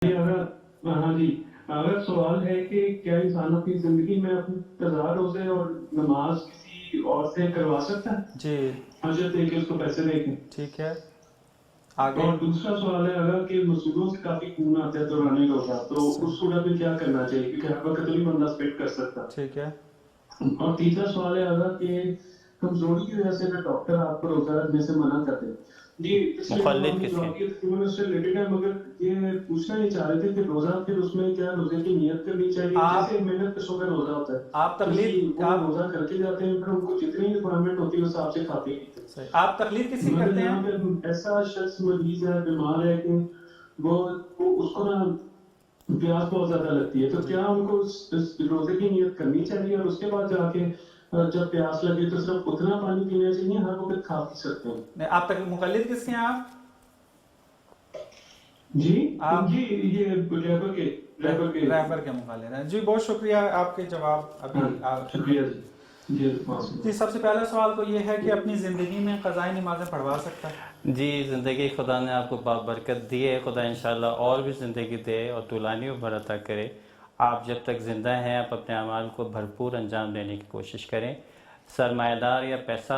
ہاں جی، اگر سوال ہے کہ کیا انسان اپنی زندگی میں اپنی قضاء روزے اور نماز کسی اور سے کروا سکتا ہے؟ جی حاجت دے کے اس کو پیسے دے کے. ٹھیک ہے، آگے. اور دوسرا سوال ہے اگر کہ مسجدوں سے کافی خون آتا ہے دوران روزہ تو اس صورت میں کیا کرنا چاہیے کیونکہ ہر وقت نہیں بندہ اسپیکٹ کر سکتا. ٹھیک ہے. اور تیسرا سوال ہے اگر کہ کمزوری کی وجہ سے ڈاکٹر آپ کو روزہ رکھنے سے منع کر دے. جی پچھلے مخلد کس کے؟ سے ریلیٹڈ ہے مگر یہ پوچھنا یہ چاہ رہے تھے کہ روزہ پھر اس میں کیا روزے کی نیت کرنی چاہیے آپ جیسے محنت کسوں کا روزہ ہوتا ہے آپ تقلید وہ روزہ کر کے جاتے ہیں پھر ان کو جتنی ریکوائرمنٹ ہوتی ہے اس حساب سے کھاتے ہیں. آپ تقلید کس کی مگر کرتے یہاں ہیں؟ پہ ایسا شخص مریض ہے بیمار ہے کہ وہ اس کو نا پیاس بہت زیادہ لگتی ہے تو کیا ان کو اس روزے کی نیت کرنی چاہیے اور اس کے بعد جا کے جب پیاس لگے تو صرف اتنا پانی پینا چاہیے ہر وقت کھا پی سکتے ہیں. آپ تک مقلد کس کے ہیں آپ؟ جی آپ جی یہ ریفر کے مقلد ہیں. جی بہت شکریہ آپ کے جواب. ابھی شکریہ جی. جی سب سے پہلا سوال تو یہ ہے کہ اپنی زندگی میں قضائی نمازیں پڑھوا سکتا ہے؟ جی زندگی خدا نے آپ کو برکت دی ہے، خدا انشاءاللہ اور بھی زندگی دے اور طولانی عمر عطا کرے. آپ جب تک زندہ ہیں آپ اپنے اعمال کو بھرپور انجام دینے کی کوشش کریں. سرمایہ دار یا پیسہ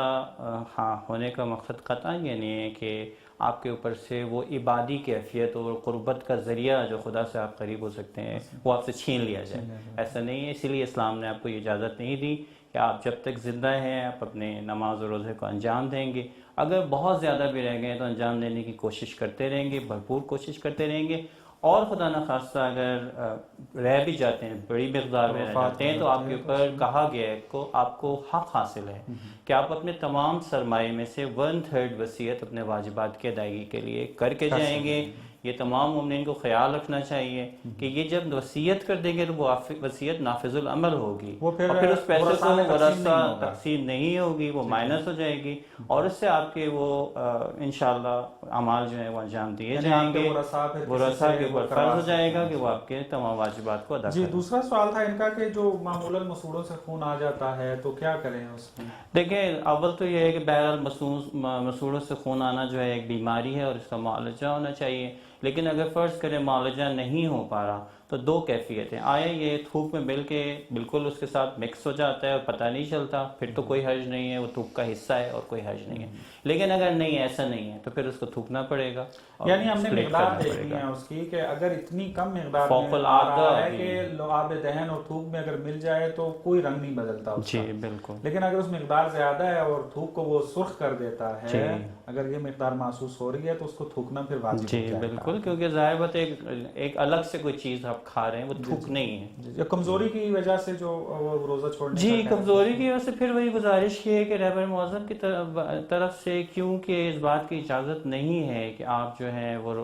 ہونے کا مقصد قطعا یہ نہیں ہے کہ آپ کے اوپر سے وہ عبادی کیفیت اور قربت کا ذریعہ جو خدا سے آپ قریب ہو سکتے ہیں وہ آپ سے چھین لیا جائے. ایسا نہیں ہے، اسی لیے اسلام نے آپ کو یہ اجازت نہیں دی کہ آپ جب تک زندہ ہیں آپ اپنے نماز و روزے کو انجام دیں گے. اگر بہت زیادہ بھی رہ گئے تو انجام دینے کی کوشش کرتے رہیں گے، بھرپور کوشش کرتے رہیں گے. اور خدا نخواستہ اگر رہ بھی جاتے ہیں، بڑی مقدار میں رہ جاتے ہیں، تو آپ کے اوپر کہا گیا ہے آپ کو حق حاصل ہے کہ آپ اپنے تمام سرمایے میں سے 1/3 وصیت اپنے واجبات کی ادائیگی کے لیے کر کے جائیں گے. یہ تمام مومنین کو خیال رکھنا چاہیے کہ یہ جب وصیت کر دیں گے تو وہ وصیت نافذ العمل ہوگی اور پھر اس پیسے کو ورثہ تقسیم نہیں ہوگی، وہ مائنس ہو جائے گی اور اس سے آپ کے وہ انشاءاللہ اعمال جو ہیں وہ انجام دیے جائیں گے. ورثہ کے اوپر فرض ہو جائے گا کہ وہ آپ کے تمام واجبات کو ادا کریں. جی دوسرا سوال تھا ان کا کہ جو معمولاً مسوڑوں سے خون آ جاتا ہے تو کیا کریں اس میں؟ دیکھیں اول تو یہ ہے کہ بہرحال مسوڑوں سے خون آنا جو ہے ایک بیماری ہے اور اس کا معالجہ ہونا چاہیے. لیکن اگر فرض کریں معالجہ نہیں ہو پا رہا تو دو کیفیت ہیں. آیا یہ تھوک میں بالکل اس کے ساتھ مکس ہو جاتا ہے اور پتہ نہیں چلتا، پھر تو کوئی حرج نہیں ہے، وہ تھوک کا حصہ ہے اور کوئی حرج نہیں ہے. لیکن اگر نہیں ایسا نہیں ہے تو پھر اس کو تھوکنا پڑے گا. یعنی ہم نے مقدار دیکھنی ہے اس کی کہ اگر اتنی کم مقدار میں آ رہا ہے کہ آب دہن اور تھوک میں اگر مل جائے تو کوئی رنگ نہیں بدلتا اس کا. جی بالکل. لیکن اگر اس مقدار زیادہ ہے اور تھوک کو وہ سرخ کر دیتا ہے، اگر یہ مقدار محسوس ہو رہی ہے تو اس کو تھوکنا پھر واجب ہو جائے گا. بالکل، کیونکہ ظاہر بات ایک الگ سے کوئی چیز آپ کھا رہے ہیں، وہ تھوک نہیں ہے. کمزوری کی وجہ سے جو روزہ چھوڑنے جی کمزوری کی وجہ سے پھر وہی گزارش کی ہے کہ رہبر معظم کی طرف سے کیونکہ اس بات کی اجازت نہیں ہے کہ آپ جو ہے وہ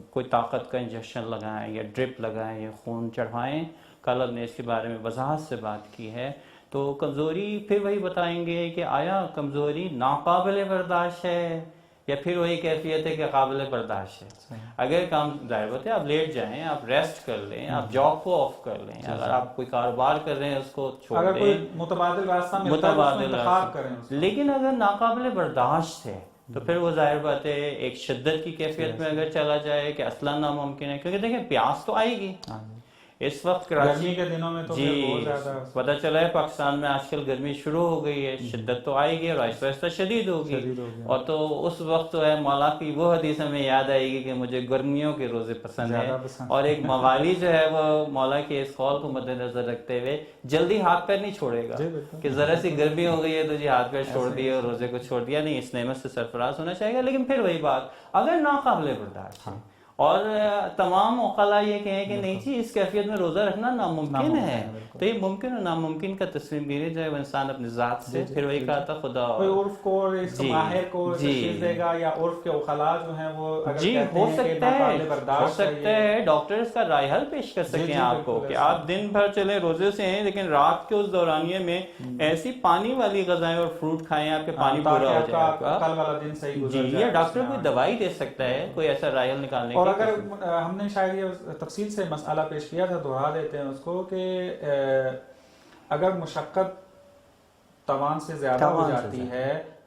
کوئی طاقت کا انجیکشن لگائیں یا ڈرپ لگائیں یا خون چڑھائیں. کل ہم نے اس کے بارے میں وضاحت سے بات کی ہے. تو کمزوری پھر وہی بتائیں گے کہ آیا کمزوری ناقابل برداشت ہے یا پھر وہی کیفیت ہے کہ قابل برداشت ہے. اگر کام ظاہر ہے آپ لیٹ جائیں، آپ ریسٹ کر لیں، آپ جاب کو آف کر لیں. اگر آپ کوئی کاروبار کر رہے ہیں اس کو چھوڑ دیں، کوئی متبادل راستہ ملتا ہے اس میں انتخاب کریں. لیکن اگر ناقابل برداشت ہے تو پھر وہ ظاہر بات ہے ایک شدت کی کیفیت میں اگر چلا جائے کہ اصلا ناممکن ہے. کیونکہ دیکھیں پیاس تو آئے گی. اس وقت گرمی کے دنوں میں تو بہت زیادہ پتہ چلا ہے پاکستان میں آج کل گرمی شروع ہو گئی ہے، شدت تو آئے گی اور آہستہ آہستہ شدید ہوگی. اور تو اس وقت تو ہے مولا کی وہ حدیث ہمیں یاد آئے گی کہ مجھے گرمیوں کے روزے پسند ہیں. اور ایک موالی جو ہے وہ مولا کے اس قول کو مد نظر رکھتے ہوئے جلدی ہاتھ پیر نہیں چھوڑے گا کہ ذرا سی گرمی ہو گئی ہے تو جی ہاتھ پیر چھوڑ دیے اور روزے کو چھوڑ دیا. نہیں، اس نعمت سے سرفراز ہونا چاہیے گا. لیکن پھر وہی بات اگر ناقابل برداشت ہے اور تمام عقلاء یہ کہیں کہ نہیں جی اس کیفیت میں روزہ رکھنا ناممکن ہے، تو یہ ممکن اور ناممکن کا تسلیم گیری جو ہے وہ انسان اپنی ذات سے پھر وہی کہا تھا خدا عرف کو اس ماہر کو تشخیص دے گا یا عرف کے عقلاء جو ہیں وہ اگر جی کہتے ہو ہیں کہ سکتا ہے برداشت ڈاکٹر اس کا رائے حل پیش کر سکیں آپ کو کہ آپ دن بھر چلے روزے سے ہیں لیکن رات کے اس دورانیے میں ایسی پانی والی غذائیں اور فروٹ کھائیں آپ کے پانی پورا ہو جائے آپ کا کل والا دن صحیح گزر جائے. جی یا ڈاکٹر کوئی دوائی دے سکتا ہے، کوئی ایسا رائے حل نکالنے اور اگر ہم نے شاید یہ تفصیل سے مسئلہ پیش کیا تھا، دہرا دیتے ہیں اس کو کہ اگر مشقت توان سے زیادہ ہو جاتی ہے